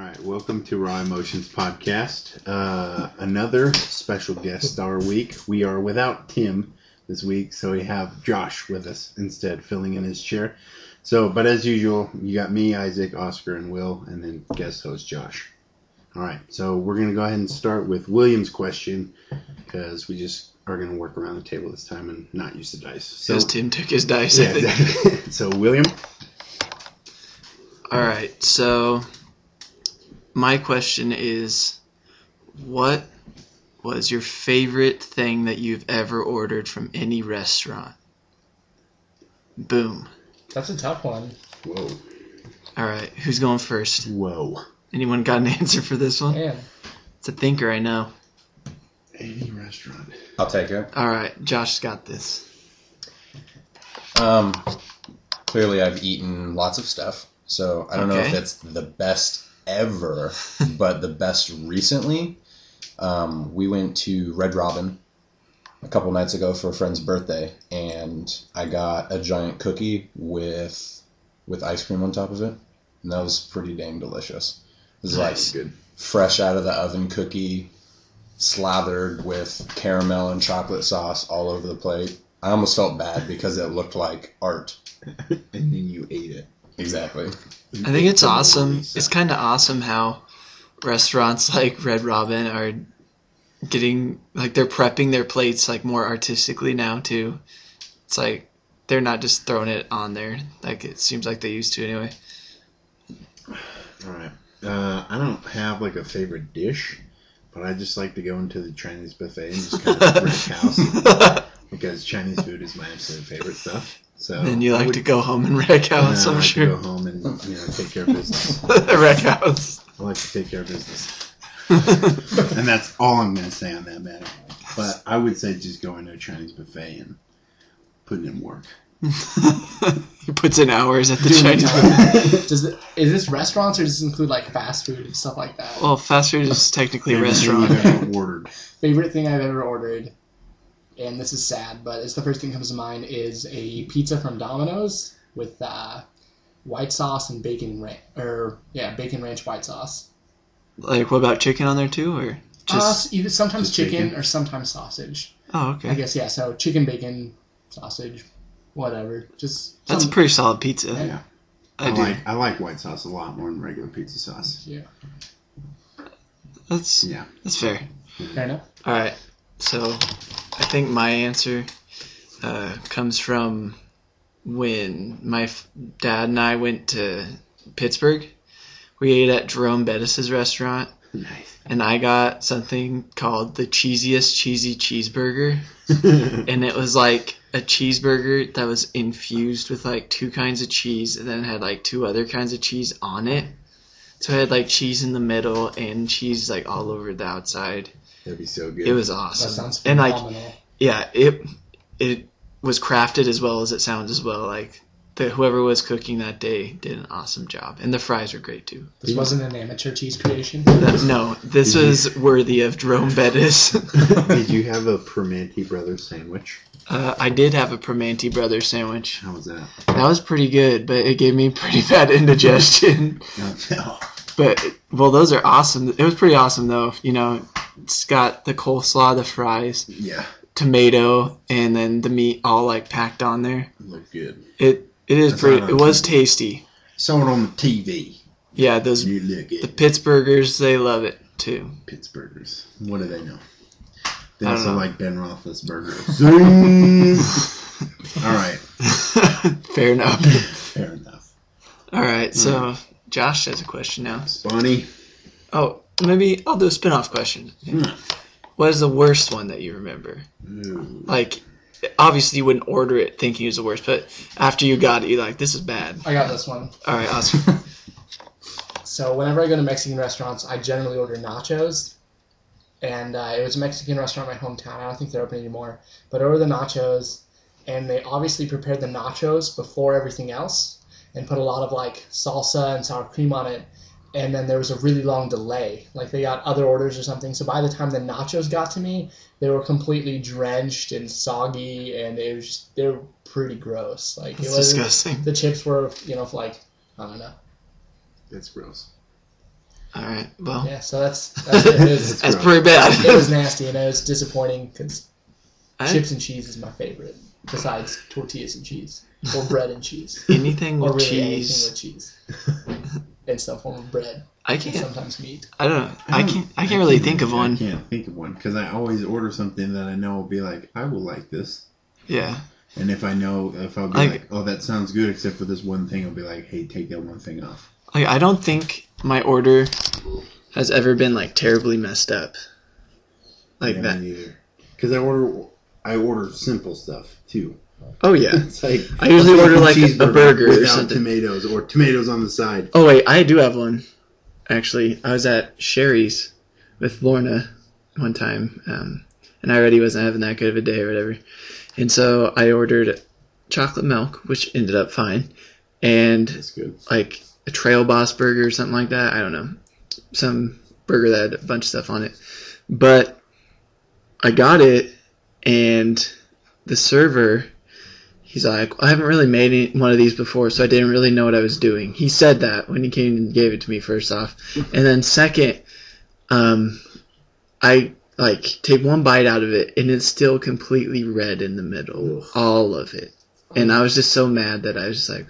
right, welcome to Raw Emotions Podcast. Another special guest star week. We are without Tim this week, so we have Josh with us instead, filling in his chair. But as usual, you got me, Isaac, Oscar, and Will, and then guest host Josh. All right, so we're going to go ahead and start with William's question, because we just are going to work around the table this time and not use the dice. Because Tim took his dice, yeah, I think. exactly. So, William? All right, so my question is, what was your favorite thing that you've ever ordered from any restaurant? Boom. That's a tough one. Whoa. All right, who's going first? Whoa. Anyone got an answer for this one? Man. It's a thinker, I know. Any restaurant. I'll take it. All right, Josh's got this. Clearly I've eaten lots of stuff, so I don't know if it's the best ever, but the best recently. We went to Red Robin a couple nights ago for a friend's birthday, and I got a giant cookie with ice cream on top of it, and that was pretty dang delicious. It was Nice. like fresh out of the oven cookie, slathered with caramel and chocolate sauce all over the plate. I almost felt bad because it looked like art. And then you ate it. Exactly. I think it's awesome. It's kind of awesome how restaurants like Red Robin are getting, like, they're prepping their plates, like, more artistically now, too. It's like they're not just throwing it on there, like it seems like they used to anyway. All right. I don't have like a favorite dish, but I just like to go into the Chinese buffet and just kind of wreck house because Chinese food is my absolute favorite stuff. So And you like to go home and wreck house, I I'm like sure. to go home and take care of business. Wreck house. I like to take care of business, and that's all I'm going to say on that matter. But I would say just go into a Chinese buffet and put in work. He puts in hours at the Chinese buffet. Is this restaurants or does this include like fast food and stuff like that? Well, fast food is technically a And restaurant. you've ever ordered. Favorite thing I've ever ordered, and this is sad, but it's the first thing that comes to mind, is a pizza from Domino's with white sauce and bacon ranch white sauce. Like, what about chicken on there too, or just? Either sometimes just chicken bacon? or sometimes sausage. Oh, okay. I guess, yeah, so chicken, bacon, sausage, whatever. Just That's a some- pretty solid pizza. Yeah. I do. I like white sauce a lot more than regular pizza sauce. Yeah. That's fair. Fair enough. All right. So, I think my answer comes from when my dad and I went to Pittsburgh. We ate at Jerome Bettis's restaurant, Nice. and I got something called the cheesiest cheesy cheeseburger. And it was like a cheeseburger that was infused with like two kinds of cheese, and then had like two other kinds of cheese on it. So it had like cheese in the middle and cheese like all over the outside. That'd be so good. It was That awesome. sounds And like, phenomenal. yeah, it was crafted as well as it sounds as well. Like whoever was cooking that day did an awesome job, and the fries were great too. This wasn't an amateur cheese creation. No, this was worthy of Jerome Bettis. Did you have a Primanti Brothers sandwich? I did have a Primanti Brothers sandwich. How was that? That was pretty good, but it gave me pretty bad indigestion. No. But, well, those are awesome. It was pretty awesome, though. You know, it's got the coleslaw, the fries, Yeah. tomato, and then the meat all, like, packed on there. Looked good. It is That's pretty. not It on was TV. tasty. Saw it on the TV. Yeah, those You look the at Pittsburghers, they love it, too. Pittsburghers. What do they know? They I don't also know. like Ben Roethlisberger. Zing! All right. Fair enough. Fair enough. All right, so Josh has a question now. Bonnie. Oh, maybe I'll do a spin-off question. What is the worst one that you remember? Ooh. Like, obviously you wouldn't order it thinking it was the worst, but after you got it, you're like, this is bad. I got this one. All right, awesome. So whenever I go to Mexican restaurants, I generally order nachos. And it was a Mexican restaurant in my hometown. I don't think they're open anymore. But I ordered the nachos, and they obviously prepared the nachos before everything else and put a lot of like salsa and sour cream on it. And then there was a really long delay. Like they got other orders or something. So by the time the nachos got to me, they were completely drenched and soggy, and they were pretty gross. Like That's it was disgusting. The chips were, like, I don't know. That's gross. All right. Well. Yeah, so that's it. That's pretty bad. It was nasty, and it was disappointing because chips and cheese is my favorite, besides tortillas and cheese or bread and cheese. Anything with or really cheese. Anything with cheese. In some form of bread. I can't. And sometimes meat. I don't know. I can't really think of one. I can't think of one because I always order something that I know will be like, I will like this. Yeah. And if I'll be like, oh, that sounds good, except for this one thing, I'll be like, hey, take that one thing off. Like, I don't think my order has ever been like terribly messed up. Like that. Because I order simple stuff too. Oh yeah. It's like I usually order like a burger or something. Tomatoes or tomatoes on the side. Oh wait, I do have one. Actually, I was at Sherry's with Lorna one time, and I already wasn't having that good of a day or whatever. And so I ordered chocolate milk, which ended up fine, and that's good. Like a Trail Boss burger or something like that. I don't know. Some burger that had a bunch of stuff on it. But I got it, and the server, he's like, I haven't really made one of these before, so I didn't really know what I was doing. He said that when he came and gave it to me, first off. And then second, I take one bite out of it, and it's still completely red in the middle. Ugh. All of it. And I was just so mad that I was just like,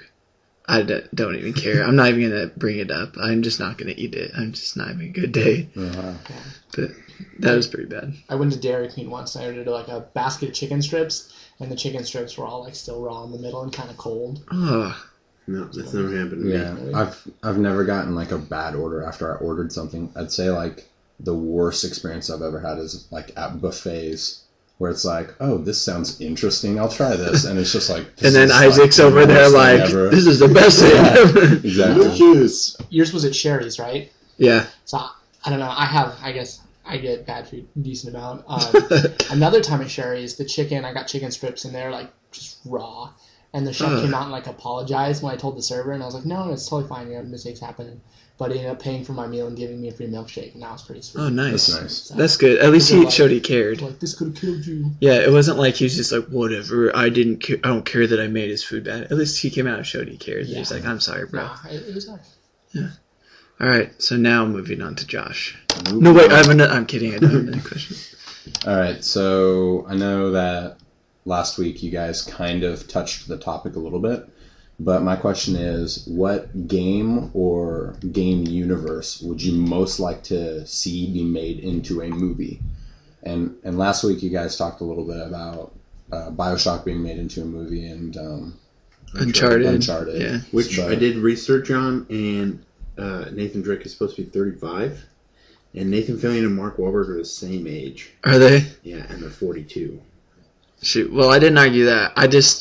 I don't even care. I'm not even going to bring it up. I'm just not going to eat it. I'm just not having a good day. Uh-huh. But that was pretty bad. I went to Dairy Queen once, and I ordered like a basket of chicken strips, and the chicken strips were all like still raw in the middle and kind of cold. Oh. No, that's never happened to me. Yeah, I've never gotten like a bad order after I ordered something. I'd say like the worst experience I've ever had is like at buffets where it's like, oh, this sounds interesting, I'll try this, and it's just like. And then Isaac's over there like, this is the best thing ever. Exactly. Yours was at Sherry's, right? Yeah. So I don't know. I guess I get bad food a decent amount. Another time at Sherry's, I got chicken strips in there like just raw. And the chef came out and like apologized when I told the server, and I was like, no, it's totally fine. Mistakes happen. But he ended up paying for my meal and giving me a free milkshake, and that was pretty sweet. Oh, nice. That's nice. So, that's good. At least he showed he cared. Like, this could have killed you. Yeah, it wasn't like he was just like, whatever, I don't care that I made his food bad. At least he came out and showed he cared. Yeah. He was like, I'm sorry, bro. Nah, it was nice. Yeah. All right, so now moving on to Josh. No, wait, I'm kidding. I don't have any question. All right, so I know that last week you guys kind of touched the topic a little bit, but my question is, what game or game universe would you most like to see be made into a movie? And last week you guys talked a little bit about BioShock being made into a movie and Uncharted. Yeah. Which I did research on, and Nathan Drake is supposed to be 35, and Nathan Fillion and Mark Wahlberg are the same age. Are they? Yeah, and they're 42. Shoot. Well, I didn't argue that.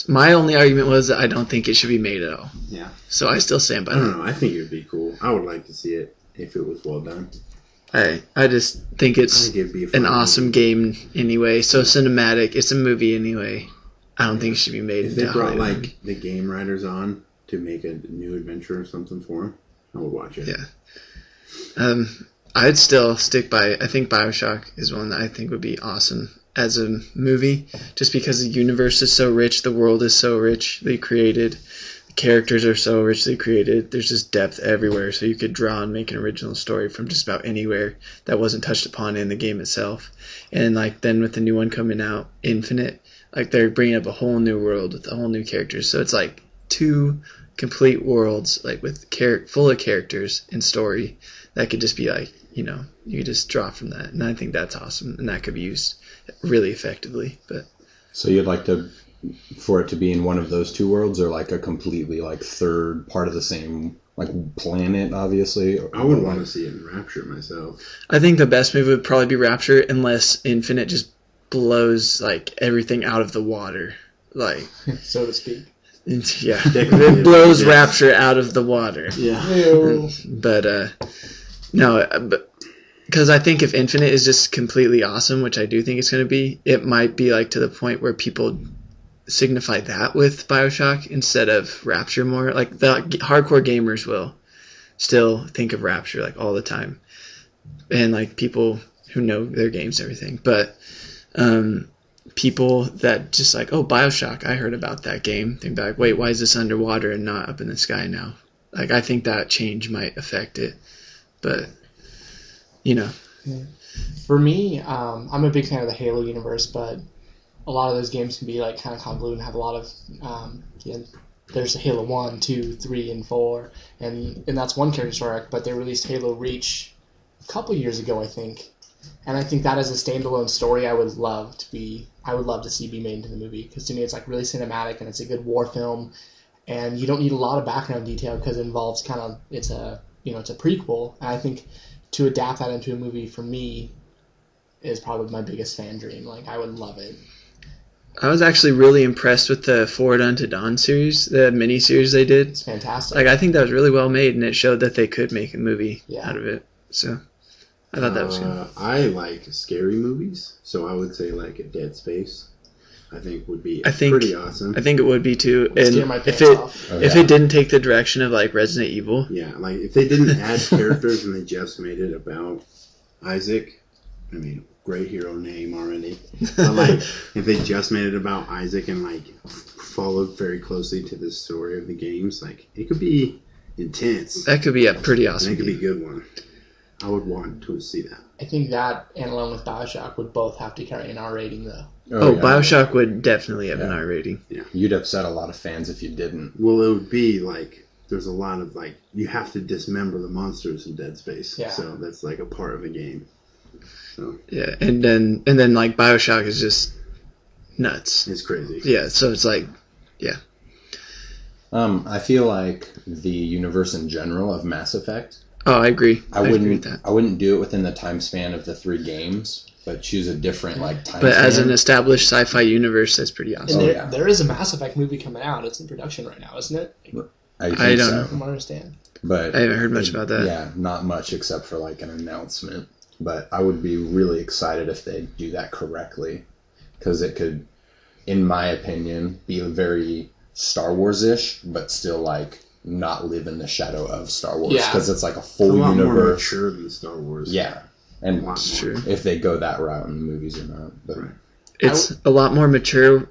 My only argument was that I don't think it should be made at all. Yeah. So I still stand by that. I don't know. I think it would be cool. I would like to see it if it was well done. I just think it's an awesome game anyway. So cinematic. It's a movie anyway. I don't think it should be made into Hollywood. If they brought like the game writers on to make a new adventure or something for them, I would watch it. Yeah. I'd still stick by. I think BioShock is one that I think would be awesome as a movie, just because the universe is so rich, the world is so richly created, the characters are so richly created, there's just depth everywhere, so you could draw and make an original story from just about anywhere that wasn't touched upon in the game itself. And like then with the new one coming out, Infinite, like they're bringing up a whole new world with a whole new characters, so it's like 2 complete worlds, like with full of characters and story that could just be like, you could just draw from that, and I think that's awesome, and that could be used really effectively. But so you'd like for it to be in one of those 2 worlds, or like a completely like third part of the same like planet, obviously? I would want to see it in Rapture myself. I think the best movie would probably be Rapture, unless Infinite just blows like everything out of the water, like so to speak. Yeah, it blows Rapture out of the water. Yeah, but because I think if Infinite is just completely awesome, which I do think it's going to be, it might be like to the point where people signify that with BioShock instead of Rapture more. Like the hardcore gamers will still think of Rapture like all the time, and like people who know their games and everything. But people that just like, oh, BioShock, I heard about that game, think like, wait, why is this underwater and not up in the sky now? Like I think that change might affect it, but For me, I'm a big fan of the Halo universe, but a lot of those games can be like kind of convoluted and have a lot of there's a Halo 1, 2, 3, and 4, and that's one character story arc, but they released Halo Reach a couple years ago, I think. And I think that as a standalone story, I would love to see be made into the movie, because to me it's like really cinematic and it's a good war film, and you don't need a lot of background detail because it involves it's a prequel, and I think to adapt that into a movie for me is probably my biggest fan dream. Like, I would love it. I was actually really impressed with the Forward Unto Dawn series, the mini-series they did. It's fantastic. Like, I think that was really well made, and it showed that they could make a movie out of it. So, I thought that was good. I like scary movies, so I would say like a Dead Space. I think would be pretty awesome. I think it would be too. And if it didn't take the direction of like Resident Evil. Yeah, like if they didn't add characters and they just made it about Isaac, I mean, great hero name already. But like, if they just made it about Isaac and like followed very closely to the story of the games, like it could be intense. That could be a pretty awesome. And it could be a good one. I would want to see that. I think that, and along with BioShock, would both have to carry an R rating, though. Yeah. BioShock would definitely have an R rating. Yeah, you'd upset a lot of fans if you didn't. Well, it would be like there's a lot of like you have to dismember the monsters in Dead Space. Yeah. So that's like a part of the game. So. Yeah, and then like BioShock is just nuts. It's crazy. Yeah, so it's like, yeah. I feel like the universe in general of Mass Effect. Oh, I agree. I wouldn't do it within the time span of the 3 games, but choose a different like time. But span. As an established sci-fi universe, that's pretty awesome. And there is a Mass Effect movie coming out. It's in production right now, isn't it? I don't know. From what I understand. But I haven't heard much about that. Yeah, not much except for like an announcement. But I would be really excited if they do that correctly, because it could, in my opinion, be very Star Wars-ish, but still like not live in the shadow of Star Wars, because it's like a full universe. More mature than Star Wars. Yeah, and true. If they go that route in the movies or not, but it's a lot more mature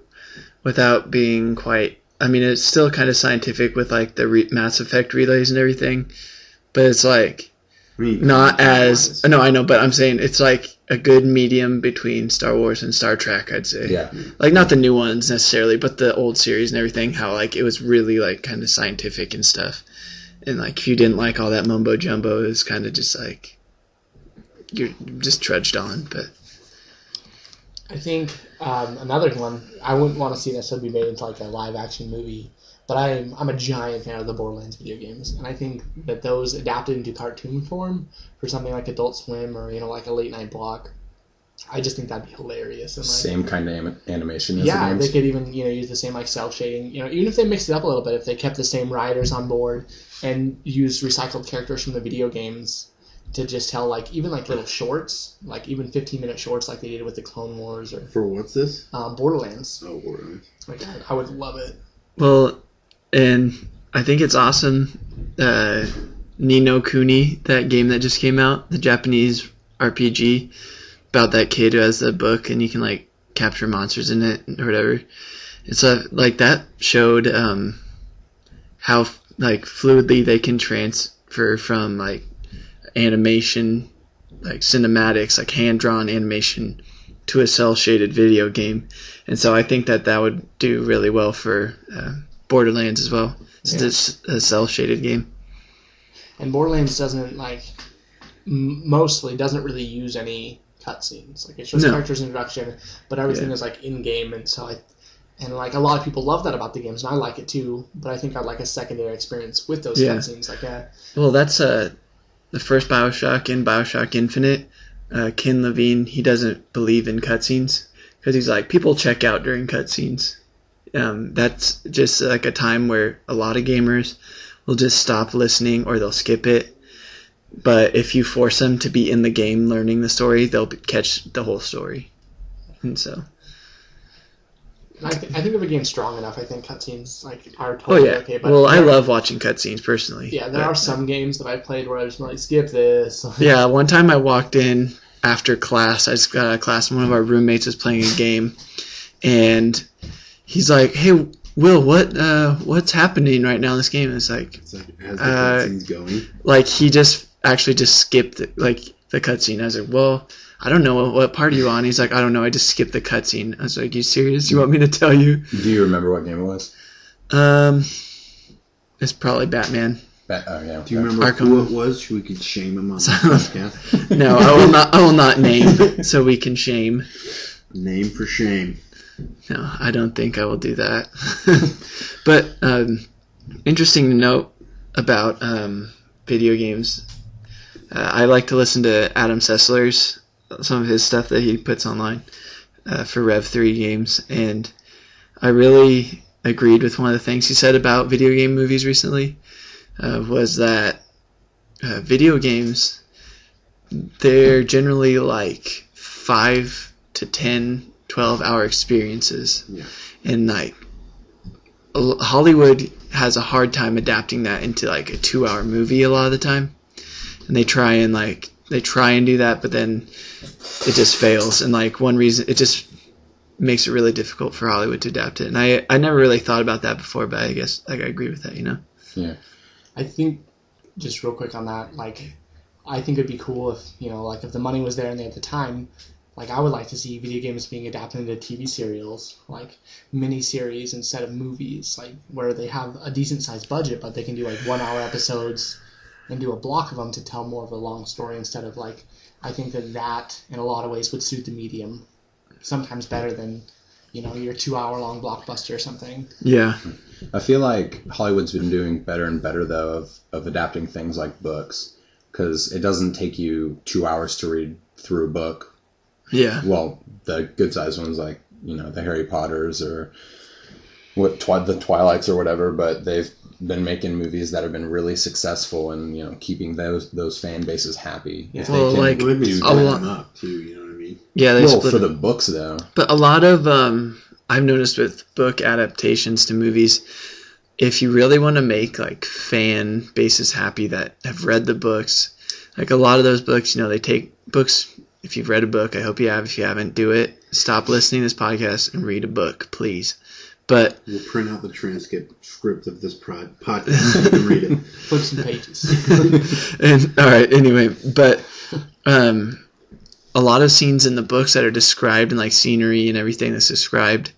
without being quite. I mean, it's still kind of scientific with like the Mass Effect relays and everything, but it's like. Not as no, I know, but I'm saying it's like a good medium between Star Wars and Star Trek, I'd say. Yeah. Like not the new ones necessarily, but the old series and everything. How like it was really like kind of scientific and stuff, and like if you didn't like all that mumbo jumbo, it was kind of just like you're just trudged on. But I think another one I wouldn't want to see necessarily be made into like a live action movie. But I'm a giant fan of the Borderlands video games, and I think that those adapted into cartoon form for something like Adult Swim or like a late night block, I just think that'd be hilarious. And like, same kind of animation as the games. They could even use the same like cel shading. Even if they mixed it up a little bit, if they kept the same writers on board and used recycled characters from the video games to just tell like even like little shorts, like even 15-minute shorts like they did with the Clone Wars or for what's this? Borderlands. Oh, Borderlands. Like I would love it. Well. And I think it's awesome. Ni no Kuni, that game that just came out, the Japanese RPG about that kid who has the book and you can like capture monsters in it or whatever. It's like that showed how like fluidly they can transfer from like animation, like cinematics, like hand-drawn animation to a cel-shaded video game. And so I think that would do really well for Borderlands as well. It's a cel-shaded game. And Borderlands doesn't mostly doesn't really use any cutscenes. Like it's just characters introduction, but everything is like in game, and so a lot of people love that about the games, and I like it too. But I think I'd like a secondary experience with those cutscenes. Well, that's the first BioShock and BioShock Infinite. Ken Levine, he doesn't believe in cutscenes because he's like people check out during cutscenes. That's just like a time where a lot of gamers will just stop listening or they'll skip it. But if you force them to be in the game learning the story, they'll catch the whole story. And so, I think if a game's strong enough, I think cutscenes are totally okay. But I love watching cutscenes personally. Yeah, there are some games that I've played where I just like skip this. Yeah, one time I walked in after class. I just got out of class, and one of our roommates was playing a game, and he's like, "Hey, Will, what's happening right now in this game?" And it's like, as the cutscene's going. Like he just skipped it. Like the cutscene. I was like, well, I don't know what part are you on. He's like, I don't know. I just skipped the cutscene. I was like, you serious? You want me to tell you? Do you remember what game it was? It's probably Batman. Oh yeah. Do you remember who it was? So we could shame him on the podcast. No, I will not name, so we can shame. Name for shame. No, I don't think I will do that. But interesting to note about video games. I like to listen to Adam Sessler's, some of his stuff that he puts online for Rev3 games, and I really agreed with one of the things he said about video game movies recently, was that video games, they're generally like 5 to 10, 12-hour experiences. Yeah. And like Hollywood has a hard time adapting that into like a 2-hour movie a lot of the time. And they try and do that, but then it just fails. And like one reason, it just makes it really difficult for Hollywood to adapt it. And I never really thought about that before, but I guess like I agree with that, you know? Yeah. I think, just real quick on that, like, I think it'd be cool if, you know, like if the money was there and they had the time, like I would like to see video games being adapted into TV serials, like mini-series instead of movies, like where they have a decent-sized budget, but they can do like 1-hour episodes and do a block of them to tell more of a long story instead of like, I think that in a lot of ways would suit the medium sometimes better than, you know, your 2-hour-long blockbuster or something. Yeah. I feel like Hollywood's been doing better and better, though, of adapting things like books, because it doesn't take you 2 hours to read through a book. Yeah. Well, the good-sized ones like, you know, the Harry Potters or the Twilights or whatever, but they've been making movies that have been really successful and, you know, keeping those fan bases happy. Yeah. If Well, they can like, They've been do splitting that. them up too, you know what I mean? Yeah, they Well, split for it. the books, though. But a lot of I've noticed with book adaptations to movies, if you really want to make like fan bases happy that have read the books, like a lot of those books, you know, they take books. If you've read a book, I hope you have. If you haven't, do it. Stop listening to this podcast and read a book, please. But we'll print out the transcript of this podcast so you can read it. Flip some pages. and all right, anyway, but a lot of scenes in the books that are described and like scenery and everything that's described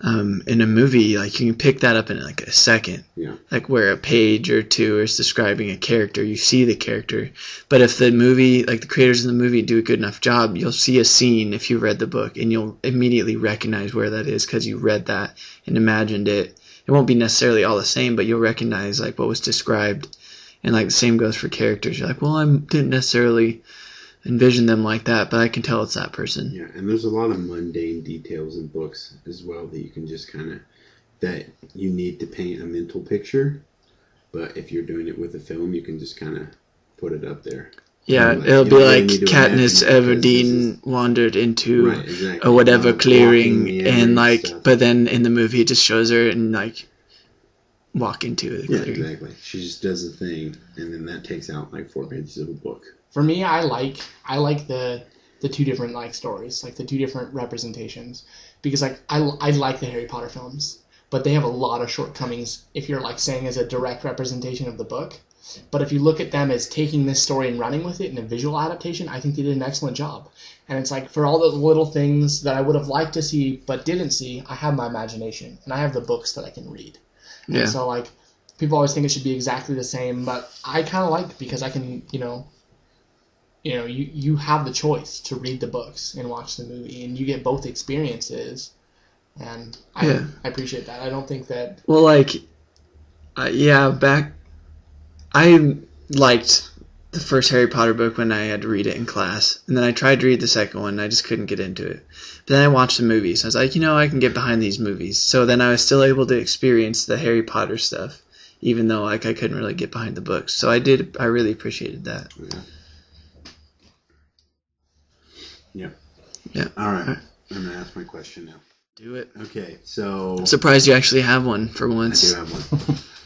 in a movie, like you can pick that up in like a second. Yeah. Like where a page or two is describing a character, you see the character. But if the movie, like the creators in the movie do a good enough job, you'll see a scene if you read the book and you'll immediately recognize where that is because you read that and imagined it. It won't be necessarily all the same, but you'll recognize like what was described. And like the same goes for characters. You're like, well, I didn't necessarily envision them like that, but I can tell it's that person. Yeah, and there's a lot of mundane details in books as well that you can just kind of, that you need to paint a mental picture, but if you're doing it with a film, you can just kind of put it up there. Yeah, You know, like, it'll you be don't really like need to Katniss imagine because Everdeen wandered into Right, exactly. a whatever Walking clearing, the and area like, stuff. but then in the movie it just shows her and like walk into the Yeah, clearing. exactly. She just does a thing, and then that takes out like 4 pages of a book. For me, I like the two different like stories, like the two different representations, because like I like the Harry Potter films, but they have a lot of shortcomings if you're like saying as a direct representation of the book. But if you look at them as taking this story and running with it in a visual adaptation, I think they did an excellent job. And it's like for all the little things that I would have liked to see but didn't see, I have my imagination and I have the books that I can read. Yeah. And so like people always think it should be exactly the same, but I kind of like it because I can, you have the choice to read the books and watch the movie, and you get both experiences, and I appreciate that. I don't think that... Well, like, I liked the first Harry Potter book when I had to read it in class, and then I tried to read the second one, and I just couldn't get into it. But then I watched the movies. I was like, I can get behind these movies. So then I was still able to experience the Harry Potter stuff, even though like I couldn't really get behind the books. So I really appreciated that. Yeah. All right. I'm going to ask my question now. Do it. Okay, so... I'm surprised you actually have one for once. I do have one.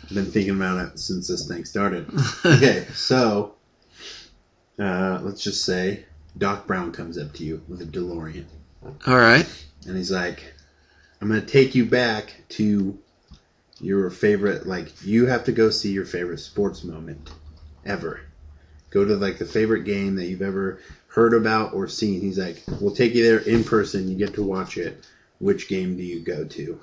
I've been thinking about it since this thing started. Okay, so let's just say Doc Brown comes up to you with a DeLorean. All right. And he's like, I'm going to take you back to your favorite, like, you have to go see your favorite sports moment ever. Go to like the favorite game that you've ever heard about or seen. He's like, we'll take you there in person. You get to watch it. Which game do you go to?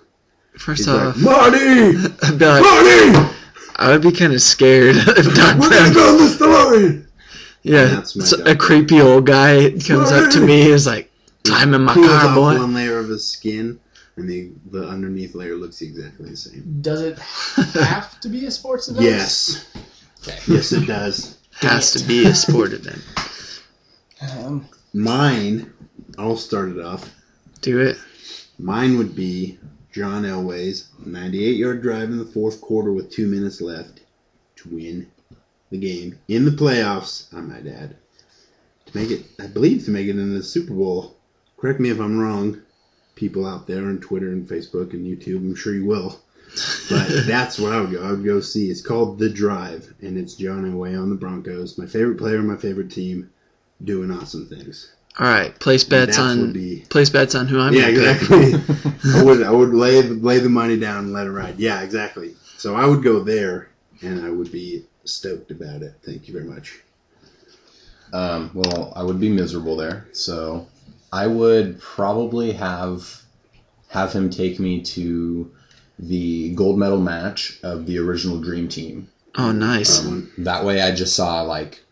First off, like, Marty! I'd be like, Marty! I would be kind of scared if Doc We're going to go to the story! Yeah, a creepy old guy comes up to me and is like, "Climb in my car, boy." One layer of his skin, and the underneath layer looks exactly the same. Does it have to be a sports event? Yes. Okay. Yes, it does. Has to be a sport event. Mine, I'll start it off. Do it. Mine would be John Elway's 98-yard drive in the fourth quarter with 2 minutes left to win the game in the playoffs, I might add. To make it into the Super Bowl. Correct me if I'm wrong, people out there on Twitter and Facebook and YouTube. I'm sure you will. But that's what I would go. I would go see. It's called The Drive, and it's John Elway on the Broncos. My favorite player, my favorite team, doing awesome things. All right, place bets on who I'm. Yeah, exactly. I would lay the money down and let it ride. Yeah, exactly. So I would go there, and I would be stoked about it. Thank you very much. Well, I would be miserable there, so I would probably have him take me to the gold medal match of the original Dream Team. Oh, nice. That way I just saw like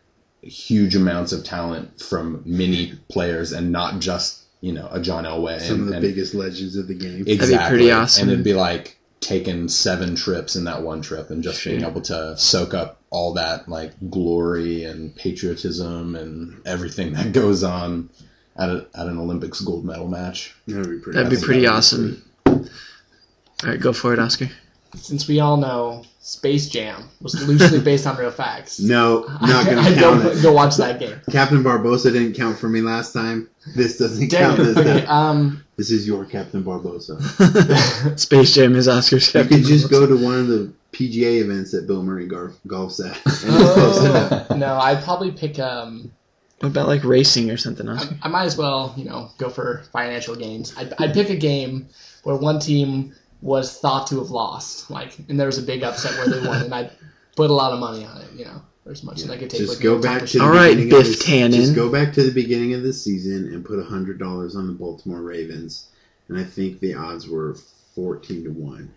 huge amounts of talent from many players and not just, a John Elway. Some of the biggest legends of the game. Exactly. That'd be pretty awesome. And it'd be like taking 7 trips in that one trip and just being able to soak up all that like glory and patriotism and everything that goes on at an Olympics gold medal match. That'd be pretty awesome. All right, go for it, Oscar. Since we all know Space Jam was loosely based on real facts. No, not going to count it. Go watch that game. Captain Barbosa didn't count for me last time. This doesn't count this time. This is your Captain Barbosa. Space Jam is Oscar's You Captain could just Barbosa. go to one of the PGA events that Bill Murray golfs at. No, I'd probably pick... What about like racing or something, Oscar? I might as well, go for financial gains. I'd pick a game where one team was thought to have lost, and there was a big upset where they won, and I'd put a lot of money on it, or as much as I could take. Just go back to all right, Biff Tannen. Just go back to the beginning of the season and put $100 on the Baltimore Ravens, and I think the odds were 14-1.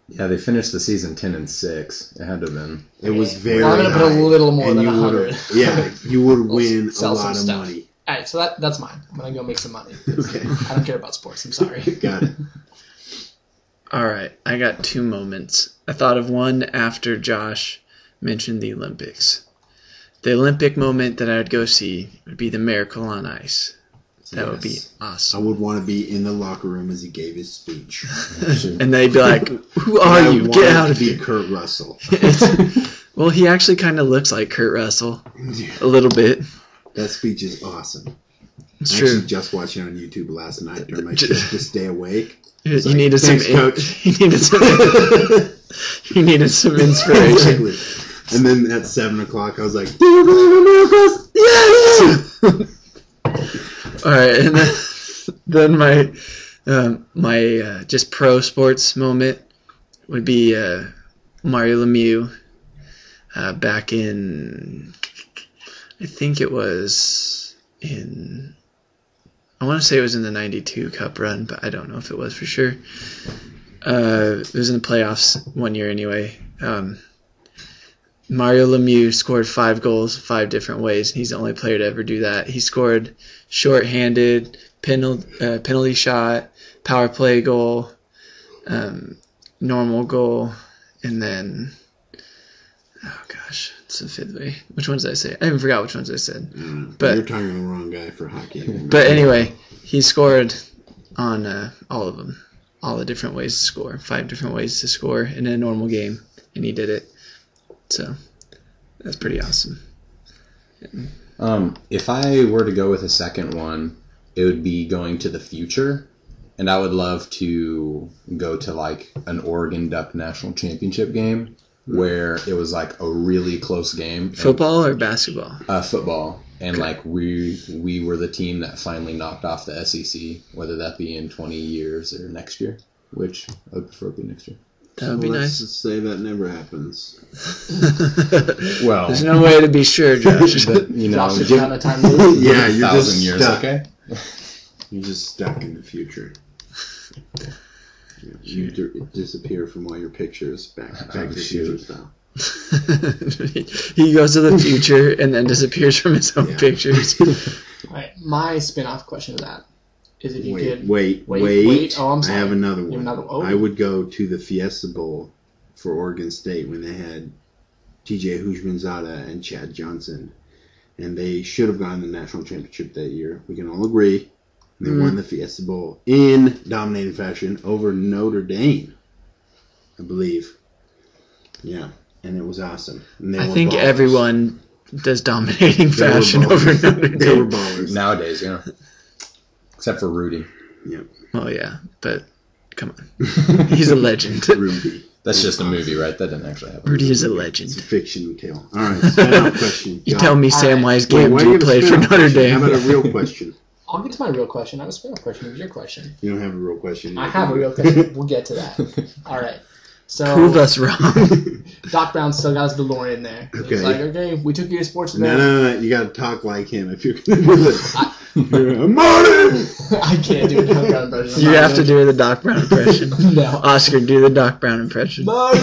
Yeah, they finished the season 10-6. It had to have been. It was very I'm going to put a little more than 100. Yeah, you would win a lot of money. All right, so that's mine. I'm going to go make some money. Okay. I don't care about sports. I'm sorry. Got it. All right, I got 2 moments. I thought of one after Josh mentioned the Olympics. The Olympic moment that I would go see would be the Miracle on Ice. That would be awesome. I would want to be in the locker room as he gave his speech. And they'd be like, "Who are you? Get out of here!" Kurt Russell. Well, he actually kind of looks like Kurt Russell a little bit. That speech is awesome. It's I true. actually just watched it on YouTube last night during my shift to stay awake. You needed some. Coach. You needed some inspiration. Exactly. And then at 7:00, I was like, "Do you believe in miracles?" Yes. All right, and then my just pro sports moment would be Mario Lemieux back in, I think it was in, I want to say it was in the 92 Cup run, but I don't know if it was for sure. It was in the playoffs one year anyway. Mario Lemieux scored 5 goals 5 different ways. He's the only player to ever do that. He scored shorthanded, penalty shot, power play goal, normal goal, and then, oh gosh, it's the 5th way. Which ones did I say? I even forgot which ones I said. But you're talking to the wrong guy for hockey. But anyway, he scored on all of them, all the different ways to score, 5 different ways to score in a normal game, and he did it. So that's pretty awesome. If I were to go with a second one, it would be going to the future, and I would love to go to like an Oregon Duck national championship game where it was like a really close game. Football or basketball? Football. And like we were the team that finally knocked off the SEC, whether that be in 20 years or next year, which I would prefer to be next year. That would be Let's nice. just say that never happens. Well, there's no way to be sure, Josh. but, you know, Josh just found a time loop. Yeah, you're 1,000 just years, stuck. okay? You're just stuck in the future. You disappear from all your pictures back to the future style. He goes to the future and then disappears from his own pictures. Alright, my spin-off question to that is if you could... Wait. Oh, I'm sorry. I have another You have one. another- oh. I would go to the Fiesta Bowl for Oregon State when they had TJ Houshmandzadeh and Chad Johnson. And they should have gone to the national championship that year. We can all agree. They won the Fiesta Bowl in dominating fashion over Notre Dame, I believe. Yeah, and it was awesome. And I were think ballers. everyone does dominating They were fashion over ballers. Notre Dame. They were ballers. Nowadays, yeah. Except for Rudy. Yep. Oh yeah, but come on, he's a legend. Rudy. That's just a movie, right? That didn't actually happen. Rudy is a It's a legend. fiction tale. All right, spin-off question. You Go. tell me Alright. Samwise Wait, why do you Gamgee have a played for spin-off Notre question? Dame. How about a real question? I'll get to my real question. I have a spin-off question. It was your question. You don't have a real question. I have a real question. We'll get to that. Alright. So, Prove us wrong. Doc Brown still got his DeLorean there. He's Okay. like, okay, we took you to sports No, event. no. You got to talk like him if you're going to do this. Martin! I can't do a Doc Brown impression. I'm You not have to gonna- do the Doc Brown impression. No. Oscar, do the Doc Brown impression. Marty!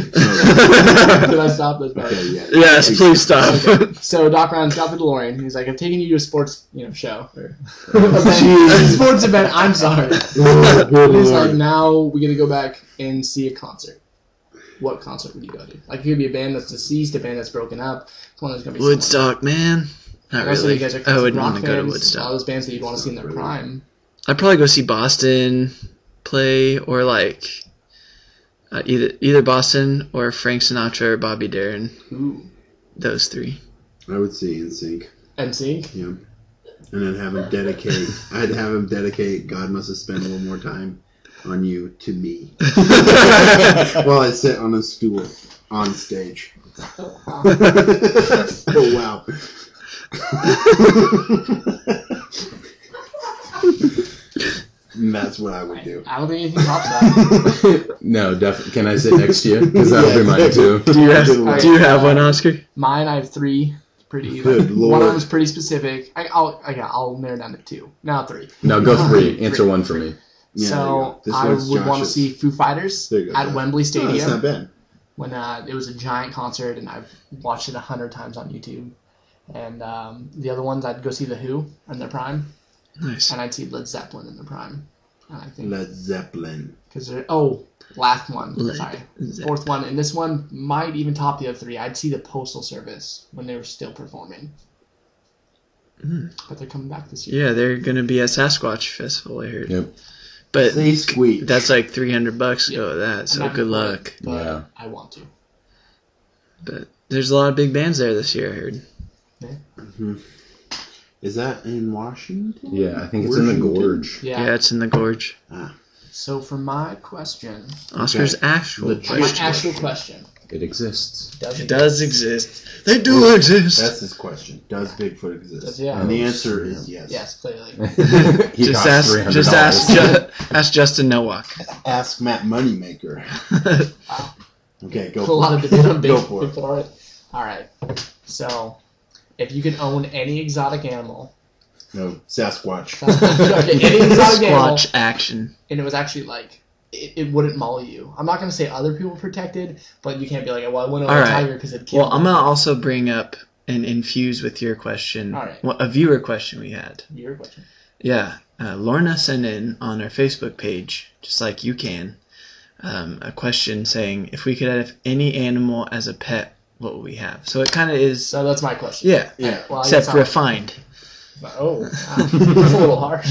Did I stop this? Okay, yeah. Yes, please stop. So Doc Brown's got the DeLorean. He's like, I'm taking you to a sports, show. Or Jeez. a sports event. I'm sorry. Oh, good He's like, Lord. now we got to go back and see a concert. What concert would you go to? Like, it could be a band that's deceased, a band that's broken up. It's one that's gonna be Woodstock, man. Not Also, really. you guys are I wouldn't rock want to go to fans, all Woodstock. those bands that you'd want to see in their prime. I'd probably go see Boston play, or like either Boston or Frank Sinatra or Bobby Darin. Ooh. Those three. I would see NSYNC. NSYNC? Yeah. And I'd have him dedicate God Must Have Spent a Little More Time on You to me. While I sit on a stool on stage. Oh, wow. And that's what I would do. I don't think anything tops that. No, definitely. Can I sit next to you? Because that'll Yeah, be mine too. Do you have, Good do you have one, Oscar? Mine, I have three. Pretty. Good One Lord. of them is pretty specific. I'll narrow down to two. Now three. No, go three. Answer one for me. Yeah, So there you go. This I one's would want to Josh's. see Foo Fighters There you go, at Josh. Wembley Oh, that's not Stadium bad. when it was a giant concert, and I've watched it 100 times on YouTube. And the other ones, I'd go see The Who in their prime, Nice. and I'd see Led Zeppelin in their prime. And I think Led Zeppelin. because last one, sorry, fourth one, and this one might even top the other three. I'd see the Postal Service when they were still performing, but they're coming back this year. Yeah, they're gonna be at Sasquatch Festival, I heard. Yep. But Say squeak. that's like $300 to go with that. I'm So not good gonna luck. play, but Yeah. I want to. But there's a lot of big bands there this year, I heard. Mhm. Is that in Washington? Yeah, I think it's in the Washington? gorge. Yeah. Yeah, it's in the gorge. So for my question, Oscar's actual Legit. my question. actual question It exists. It does exist. They do exist. That's his question. Does Bigfoot exist? Yeah. And the answer is yes. Yes, clearly. He Just costs ask, $300. ask Justin Nowak. Ask Matt Moneymaker. Okay, go A for lot it. of debate on Go for it. Bigfoot already. All right. So, if you could own any exotic animal, No, Sasquatch. okay, any exotic animal, Squatch action. and it was actually like it wouldn't maul you. I'm not gonna say other people protected, but you can't be like, well, I wouldn't own All a right. tiger because it'd kill Well, me. I'm going to also bring up and infuse with your question, All right. a viewer question we had. Your question. Yeah, Lorna sent in on our Facebook page, just like you can, a question saying, if we could have any animal as a pet, what would we have? So it kind of is, So that's my question. yeah, Yeah. Well, I except guess I'll- refined. Oh, wow. That's a little harsh.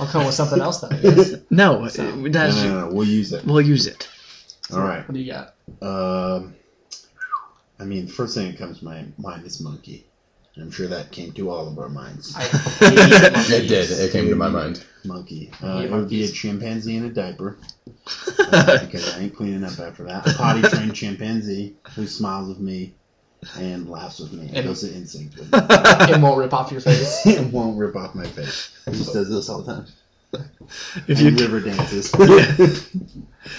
I'll come with something else then, I guess. No, So- that's, No, we'll use it. we'll use it. All right. What do you got? I mean, the first thing that comes to my mind is monkey. I'm sure that came to all of our minds. I hate monkeys. It did. It came to my mind. Monkey. Yeah, It would be a monkeys. chimpanzee in a diaper. Because I ain't cleaning up after that. A potty trained chimpanzee who smiles with me and laughs with me and And- goes to instinct with me. It won't rip off your face. It won't rip off my face. He just does this all the time. If And you river dances.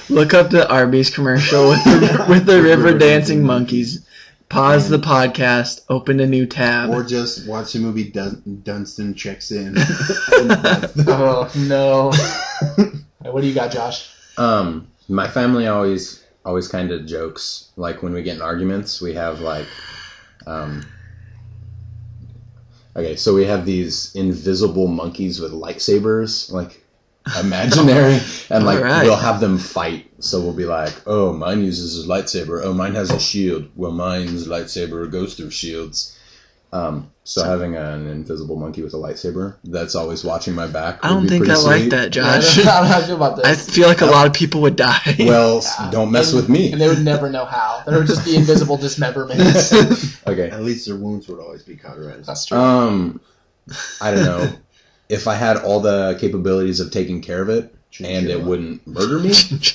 Look up the Arby's commercial with the river dancing monkeys. Pause the podcast. Open a new tab. Or just watch the movie Dunstan Checks In. Oh no! What do you got, Josh? My family always kind of jokes. Like when we get in arguments, we have like, okay, so we have these invisible monkeys with lightsabers, like imaginary, and like we'll have them fight. So we'll be like, oh, mine uses his lightsaber. Oh, mine has a shield. Well, mine's lightsaber goes through shields. So having an invisible monkey with a lightsaber that's always watching my back. I don't think I like that, Josh. I don't know how I feel about this. I feel like a lot of people would die. Well, don't mess with me. And they would never know how. There would just be invisible dismemberments. Okay. At least their wounds would always be cauterized. That's true. I don't know. If I had all the capabilities of taking care of it and it wouldn't murder me,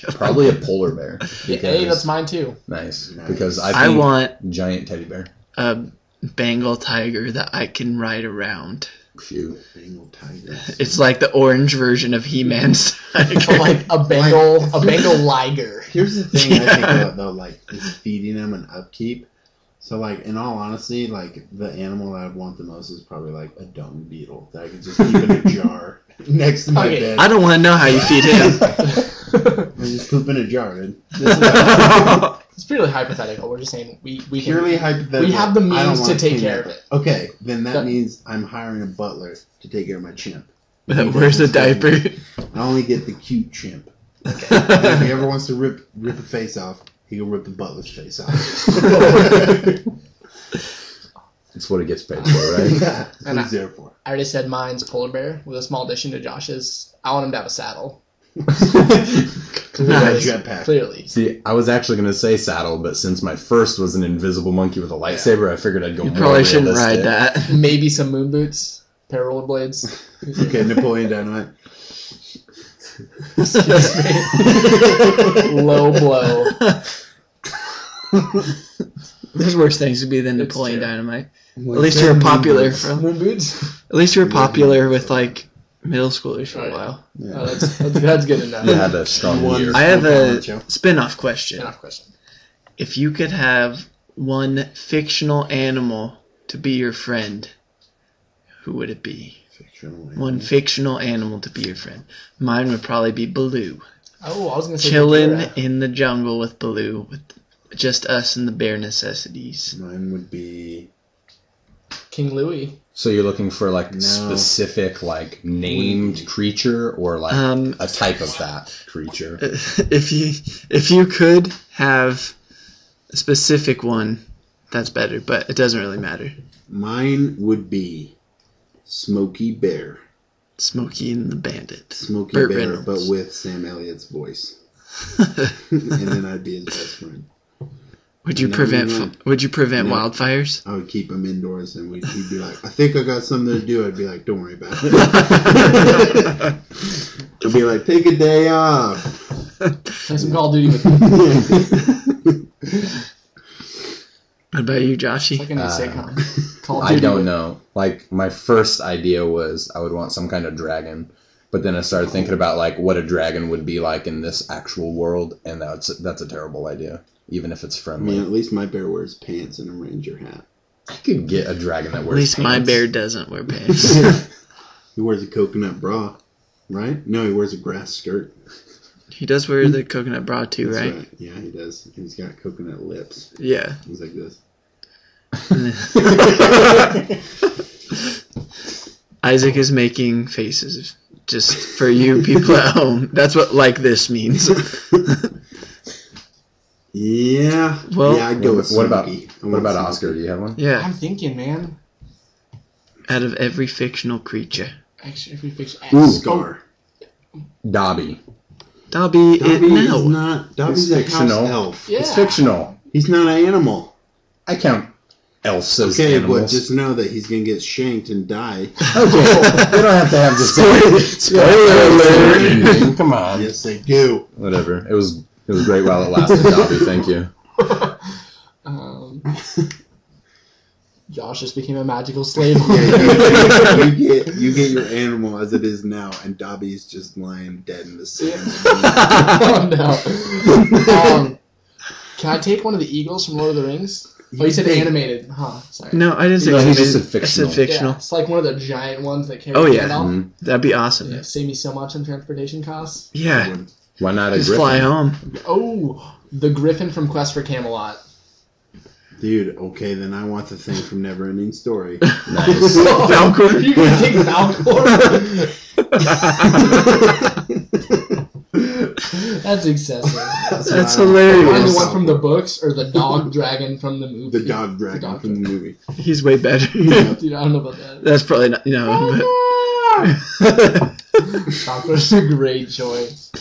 probably a polar bear. Hey, that's mine too. Nice. Because I want giant teddy bear. A Bengal tiger that I can ride around. Shoot. Bengal tiger. It's like the orange version of He-Man's tiger. Like a Bengal liger. Here's the thing I think about though, like is feeding them and upkeep. So like in all honesty, like the animal that I'd want the most is probably like a dung beetle that I could just keep in a jar next to my bed. I don't want to know how you feed him. I just poop in a jar, dude. It's purely hypothetical. We're just saying we purely hypothetical. We have the means to take care of it. Okay, then that means I'm hiring a butler to take care of my chimp. Where's the diaper? I only get the cute chimp. Okay. If he ever wants to rip a face off, he can rip the butler's face off. That's what it gets paid for, right? Yeah, that's what he's there for. I already said mine's polar bear with a small addition to Josh's. I want him to have a saddle. Jetpack. Clearly. See, I was actually going to say saddle, but since my first was an invisible monkey with a lightsaber, I figured I'd go more probably shouldn't realistic. ride that. Maybe some moon boots, pair of rollerblades. Okay, Napoleon Dynamite. Excuse me. Low blow. There's worse things to be than It's Napoleon true. Dynamite. At least you were popular from. Moon boots? At least you were popular with like middle schoolers for a while. Yeah. Oh, that's good enough. You had a strong year. I have a spin-off question. Enough question. If you could have one fictional animal to be your friend, who would it be? One fictional animal to be your friend. Mine would probably be Baloo. Oh, I was going to say Chilling Bagheera. in the jungle with Baloo, with just us and the bare necessities. Mine would be King Louis. So you're looking for like No. specific like named creature or like a type of that creature? If you could have a specific one, that's better, but it doesn't really matter. Mine would be Smokey Bear. Smokey and the Bandit. Smokey Burt Bear, Reynolds. but with Sam Elliott's voice. And then I'd be his best friend. Would you prevent wildfires? I would keep him indoors, and he'd be like, I think I got something to do. I'd be like, don't worry about it. I'd be like, take a day off. Play some Call of Duty with me. What about you, Joshy? It's like a new sitcom. Call of I Duty don't with- know. Like my first idea was I would want some kind of dragon, but then I started thinking about like what a dragon would be like in this actual world, and that's a terrible idea, even if it's I friendly. mean, at least my bear wears pants and a ranger hat. I could get a dragon that At wears least pants. my bear doesn't wear pants. He wears a coconut bra, right? No, he wears a grass skirt. He does wear the coconut bra too, That's right? Yeah, he does. And he's got coconut lips. Yeah. He's like this. Isaac is making faces just for you people at home. That's what like this means. Yeah. Well, yeah, I'd go with What about Smokey. Oscar? Do you have one? Yeah. I'm thinking, man. Out of every fictional creature. Actually, if we fix Scar. Dobby. Dobby, Is not. Dobby's It's a house fictional. elf. Yeah. It's fictional. He's not an animal. I count elves as Okay, animals. but just know that he's gonna get shanked and die. Okay, they don't have to have this. Spoiler alert! Come on. Yes, they do. Whatever. It was great while it lasted, Dobby. Thank you. Josh just became a magical slave. you get your animal as it is now, and Dobby's just lying dead in the sand. Oh no. Can I take one of the eagles from Lord of the Rings? Oh, you said animated. Huh, sorry. No, I didn't say No, he animated. just said fictional. I said fictional. Yeah, it's like one of the giant ones that carry Oh, the yeah. head off. Mhm. That'd be awesome. Yeah, save me so much on transportation costs. Yeah. Why not a Just griffin? fly home. Oh, the griffin from Quest for Camelot. Dude, okay, then I want the thing from Neverending Story. Nice. Falcor? You can take Falcor? That's excessive. That's Find hilarious. the one from the books or the dog dragon from the movie. The dog dragon from the movie. He's way better. Dude, I don't know about that. That's probably not, Falcor's a great choice.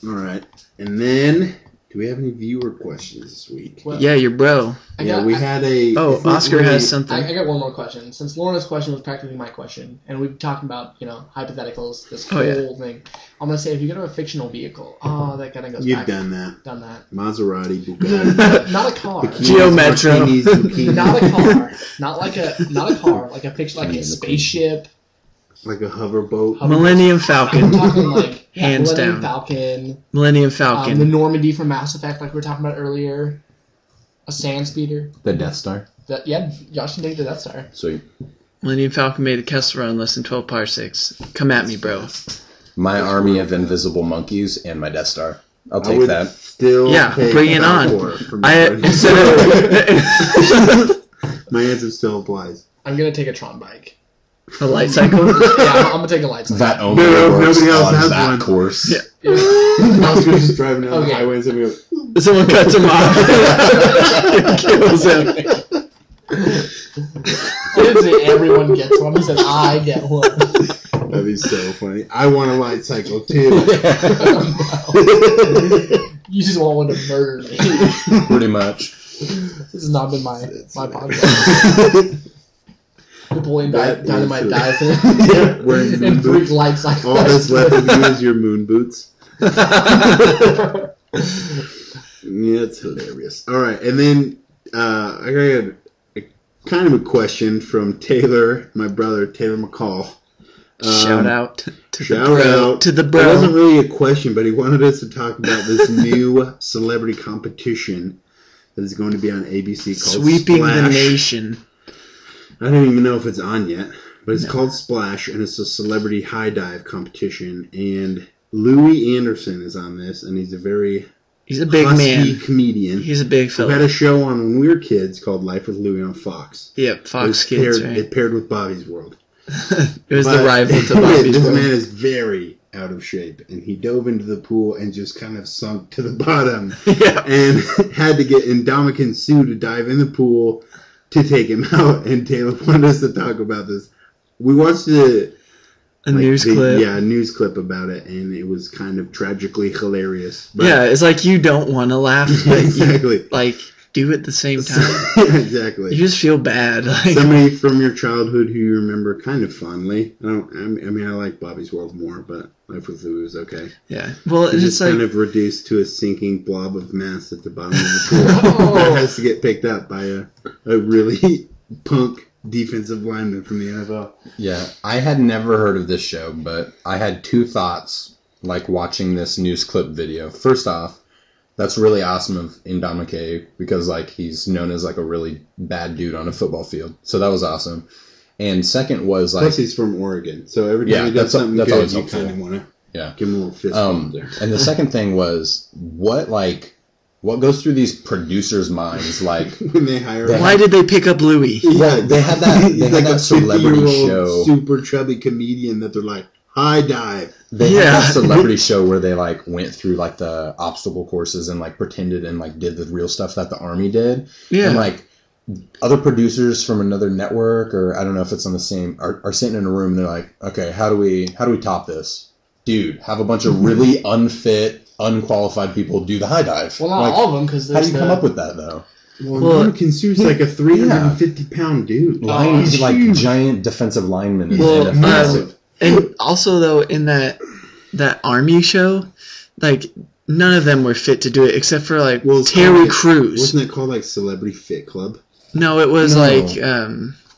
All right, and then do we have any viewer questions this week? Well, Yeah, your bro. We had a. Oh, it's not Oscar really- has something. I got one more question. Since Lauren's question was practically my question, and we've talked about, hypotheticals, this whole thing, I'm going to say if you get a fictional vehicle, that kind of goes You've back. done that. Done that. Maserati, Bugatti. Not a car. Geo Metro. Bikinis, bikinis. Not a car. Not a car. Like a picture, like a spaceship. Like a hoverboat. Millennium I'm Falcon. talking like Hands Millennium down. Falcon. Millennium Falcon. The Normandy from Mass Effect, like we were talking about earlier. A sand speeder. The Death Star. Josh can take the Death Star. Sweet. Millennium Falcon made a Kessel run in less than 12 parsecs. Come at me, bro. My army of invisible monkeys and my Death Star. I'll I take would that. still Yeah, take bring it on. Falcor from I Neverending instead Story. My answer still applies. I'm gonna take a Tron bike. of a light cycle. Yeah, I'm gonna take a light cycle. That only No, works nobody else on has that one. course. Yeah. Oscar's just driving down the Okay. highway and somebody goes, Someone cuts him off. Kills him. I didn't say everyone gets one. He said I get one. that'd be so funny. I want a light cycle too. You just want one to murder me. Pretty much. This has not been my podcast. Napoleon That Dynamite is- dies Yeah, wearing moon and freak boots. light cycle. All that's left of you is your moon boots. Yeah, it's hilarious. All right, and then I got a kind of a question from Taylor, my brother, Taylor McCall. Shout out to Shout the bro. out To the It wasn't bro. really a question, but he wanted us to talk about this new celebrity competition that is going to be on ABC called Sweeping Splash. the nation. I don't even know if it's on yet, but it's No. called Splash, and it's a celebrity high dive competition. And Louis Anderson is on this, and he's a very He's a big husky man. comedian. He's a big We had fella. a show on when we were kids called Life with Louis on Fox. Yep, Fox Kids, right? It paired with Bobby's World. It was But the rival to Bobby's this World. man is very out of shape, and he dove into the pool and just kind of sunk to the bottom, Yeah. and had to get Indomitian Sue to dive in the pool to take him out. And Taylor wanted us to talk about this. We watched A news clip. Yeah, a news clip about it, and it was kind of tragically hilarious. But Yeah, it's like you don't want to laugh, but exactly. you, like, do at the same time. Exactly. You just feel bad. Like, Somebody from your childhood who you remember kind of fondly. I like Bobby's World more, but Life with Louie was okay. yeah. Well, He's it's just like, kind of reduced to a sinking blob of mass at the bottom of the pool that has to get picked up by a really punk defensive lineman from the NFL. Yeah, I had never heard of this show, but I had two thoughts like watching this news clip video. First off, that's really awesome of Indomitian because like he's known as like a really bad dude on a football field. So that was awesome. And second was like Plus he's from Oregon, so every time he does something that's good, always you helpful. kind of want to Yeah. give him a little fist bump there. And the second thing was what goes through these producers' minds like When they hire him. why did they pick up Louis? Well, they had that He's like a celebrity 50-year-old show. super chubby comedian that they're like, high dive. They Yeah. had that celebrity show where they like went through like the obstacle courses and like pretended and like did the real stuff that the army did. Yeah. And like other producers from another network or I don't know if it's on the same are sitting in a room and they're like, okay, how do we top this? Dude, have a bunch of really unfit, unqualified people do the high dive. Well, not Like, all of them, because how do you come up with that though? Well, Kinsu's like a 350-pound dude. He's He's like huge. giant defensive lineman in Well, the NFL. And also, though, in that army show, like, none of them were fit to do it except for, like, Well, it's Terry called, like, Crews. Wasn't it called like Celebrity Fit Club? No, it was No. like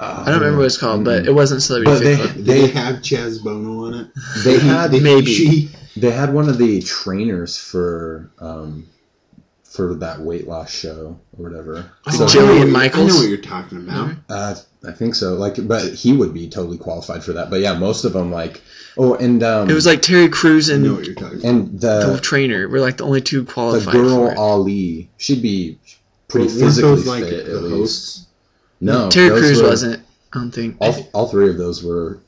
I don't remember what it's called, but it wasn't Celebrity But Fit Club. They have Chaz Bono on it. They had Maybe. They had one of the trainers for that weight loss show or whatever. So Jillian Michaels? I know what you're talking about. I think so. But he would be totally qualified for that. But yeah, most of them and It was like Terry Crews I and know what you're talking about. and the trainer were like the only two the qualified girl for it. Ali. She'd be pretty Weren't physically those like fit the at least. hosts? No, Terry those Crews were- wasn't. I don't think. All three of those were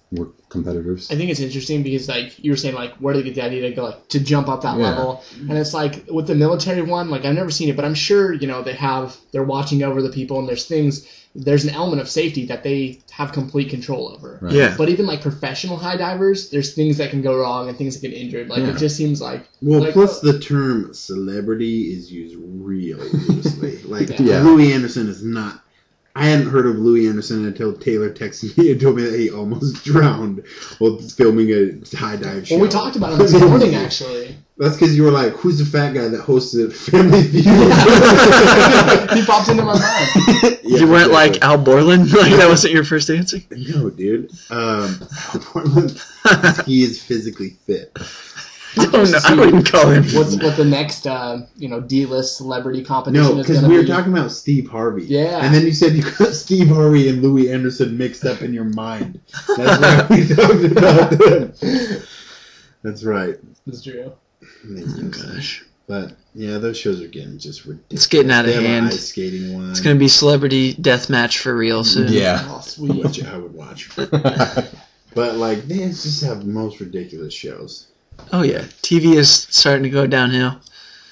competitors. I think it's interesting because, like, you were saying, like, where do they get the idea to go, like, to jump up that Yeah. level? And it's like, with the military one, like, I've never seen it, but I'm sure, they're watching over the people, and there's an element of safety that they have complete control over. Right. Yeah. But even, like, professional high divers, there's things that can go wrong and things that get injured. Like, Yeah. it just seems like... Well, like, plus the term celebrity is used really loosely. Like, Yeah. Louis Anderson is not... I hadn't heard of Louis Anderson until Taylor texted me and told me that he almost drowned while filming a high dive show. Well, we talked about it this morning, actually. That's because you were like, who's the fat guy that hosted Family Feud? He popped into my mind. Yeah, You weren't exactly. like Al Borland? Like that wasn't your first answer? No, dude. Portland, he is physically fit. Oh no, I wouldn't call him. What the next, D-list celebrity competition No, is because going to we be. were talking about Steve Harvey. Yeah. And then you said you got Steve Harvey and Louis Anderson mixed up in your mind. That's why we talked about them. That's right. That's true. Makes no Oh sense. gosh. But, yeah, those shows are getting just ridiculous. It's getting out of They have an hand. ice skating one. It's gonna be Celebrity Deathmatch for real soon. Yeah. Oh, sweet. Which I would watch. But, like, they just have the most ridiculous shows. Oh yeah. TV is starting to go downhill.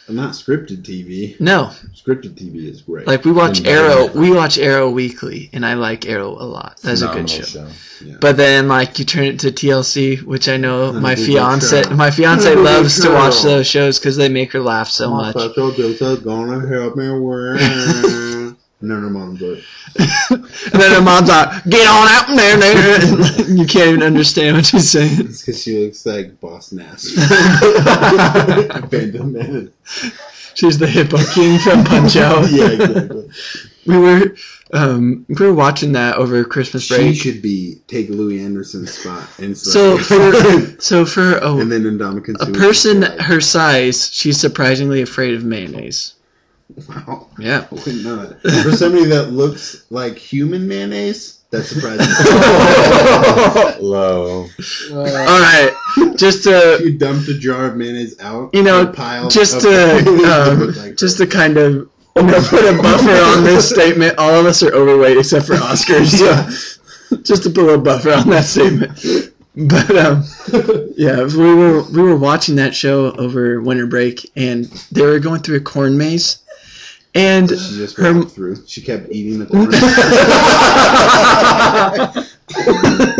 Not scripted TV. No. Scripted TV is great. Like we watch And Arrow. better. We watch Arrow weekly, and I like Arrow a lot. That's a good show. Phenomenal Yeah. But then, like, you turn it to TLC, which I know my Big fiance, Trouble. my fiance Big loves to watch Trouble. those shows because they make her laugh so much. Special Delta gonna help me win. No, mom, do it. And then her mom's like, "Get on out there!" And you can't even understand what she's saying. It's because she looks like Boss Nass. Phantom Man. She's the hippo king from Punch Out. Yeah, exactly. We were watching that over Christmas She break. should take Louis Anderson's spot. And So for and then Indomitian a person her size, she's surprisingly afraid of mayonnaise. Wow. Yeah. I wouldn't know that. For somebody that looks like human mayonnaise, that's surprising. Low. All right, just to You dumped a jar of mayonnaise out. You know, in a pile just of to kind of put a buffer on this statement. All of us are overweight except for Oscar. So just to put a little buffer on that statement. But yeah, we were watching that show over winter break, and they were going through a corn maze, and She just her walked through. She kept eating the corn.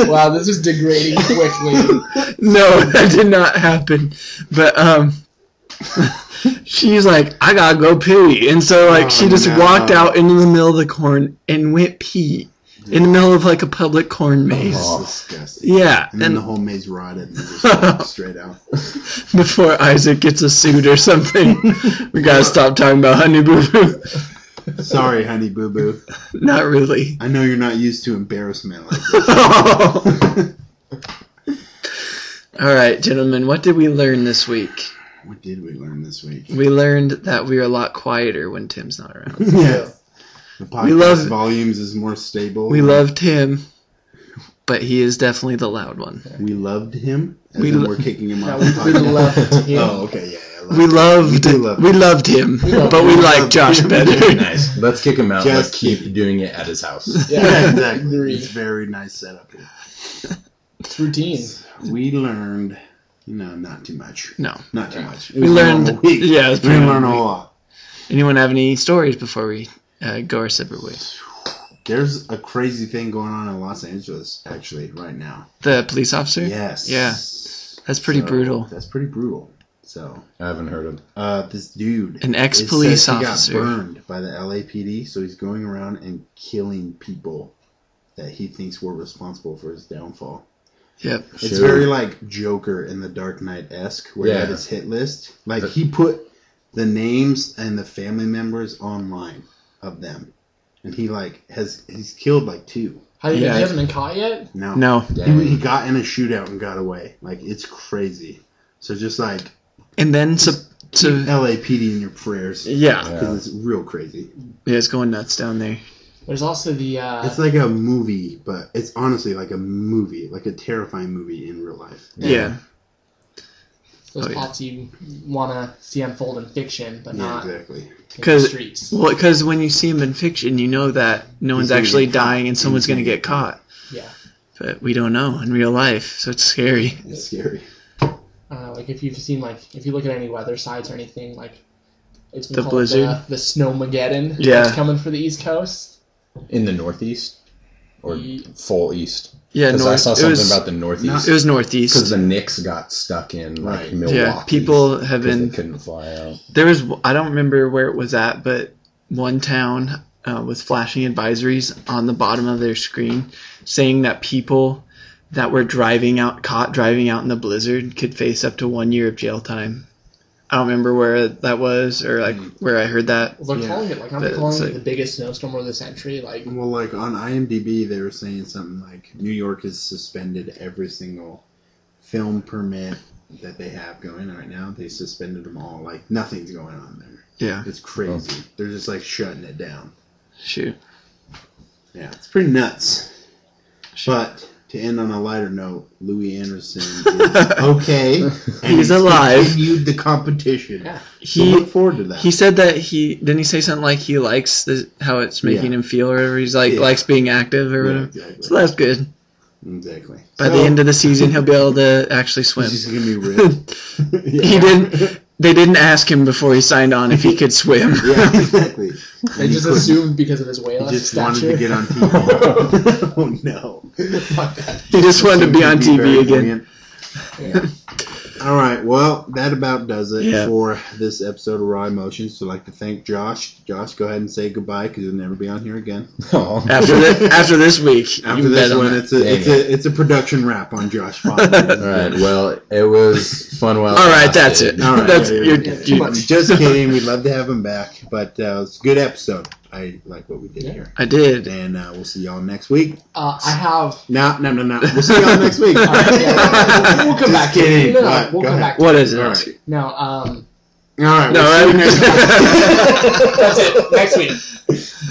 Wow, this is degrading quickly. no, that did not happen. But she's like, I gotta go pee, and so like she just walked out into the middle of the corn and went pee in the middle of like a public corn maze. That's disgusting. Yeah, And then and the whole maze rotted and just walked straight out. before Isaac gets a suit or something, we gotta stop talking about Honey Boo Boo. Sorry, honey boo boo. Not really. I know you're not used to embarrassment like this. All right, gentlemen, what did we learn this week? What did we learn this week? We learned that we're a lot quieter when Tim's not around. Yeah. The podcast We love- volumes is more stable. We love Tim, but he is definitely the loud one. We loved him. As We in lo- we're kicking him No, off we the podcast. loved him. Oh, okay, yeah. We loved do love we him. loved him, love but we him. like Josh better. Nice. Let's kick him out. Just Let's keep doing it at his house. Yeah, exactly. Agreed. It's a very nice setup here. It's routine. We learned, not too much. No. Not too much. It We was a learned- normal week. yeah, it was we pretty didn't learn a normal whole lot. Anyone have any stories before we go our separate ways? There's a crazy thing going on in Los Angeles, actually, right now. The police officer? Yes. Yeah. That's pretty brutal. That's pretty brutal. So, I haven't heard of. this dude, An ex-police it says officer. he got burned by the LAPD, so he's going around and killing people that he thinks were responsible for his downfall. Yep. It's Sure. very like Joker in the Dark Knight-esque, where he had Yeah. his hit list. Like, he put the names and the family members online of them. and he like he's killed like 2. He hasn't been caught yet? No. He got in a shootout and got away. Like, it's crazy. So just like, and then keep LAPD in your prayers. Yeah, because it's real crazy. Yeah, it's going nuts down there. There's also the. It's like a movie, but it's honestly like a movie, like a terrifying movie in real life. Yeah. Those plots you want to see unfold in fiction, but not exactly. in the streets. Well, because when you see them in fiction, you know that no one's actually dying and someone's going to get caught. Yeah. But we don't know in real life, so it's scary. It's scary. Like if you've seen if you look at any weather sites or anything, like it's been the called blizzard, the Snowmageddon. Yeah. It's coming for the East Coast. In the Northeast or full East. Yeah, because I saw something about the Northeast. It was Northeast because the Knicks got stuck in Milwaukee. Yeah, people have been. They couldn't fly out. There was I don't remember where it was at, but one town was flashing advisories on the bottom of their screen, saying that people that were caught driving out in the blizzard could face up to 1 year of jail time. I don't remember where that was or where I heard that. Well, they're calling it aren't they calling it the biggest snowstorm of the century? Well, on IMDb they were saying something like New York has suspended every single film permit that they have going right now. They suspended them all. Like nothing's going on there. Yeah, it's crazy. They're just like shutting it down. Shoot. Yeah, it's pretty nuts. But to end on a lighter note, Louis Anderson is okay. And he's alive. Continued the competition. Yeah. So look forward to that. He said that didn't he say something like he likes how it's making him feel or whatever? He's likes being active or whatever. Exactly. So that's good. Exactly. By the end of the season, he'll be able to actually swim. He's just gonna be ripped. He didn't. They didn't ask him before he signed on if he could swim. Yeah, exactly. They just assumed because of his whale He just stature. wanted to get on TV. Oh no! He just wanted to be on TV again. Yeah. All right. Well, that about does it for this episode of Raw Emotions. So I'd like to thank Josh. Josh, go ahead and say goodbye because you'll never be on here again. Oh. After this week. After this one, it's a production wrap on Josh. All right. Well, it was fun while. All right, that's it. All right. That's just kidding. We'd love to have him back, but it was a good episode. I like what we did here. I did. And we'll see y'all next week. I have. No. We'll see y'all next week. All right, we'll come back to it. No, we'll come back to it. What is it? All right. No, All right. No, that's it. Next week.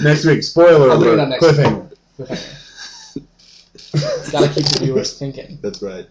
Next week. Spoiler alert. Cliffhanger. Gotta keep the viewers thinking. That's right.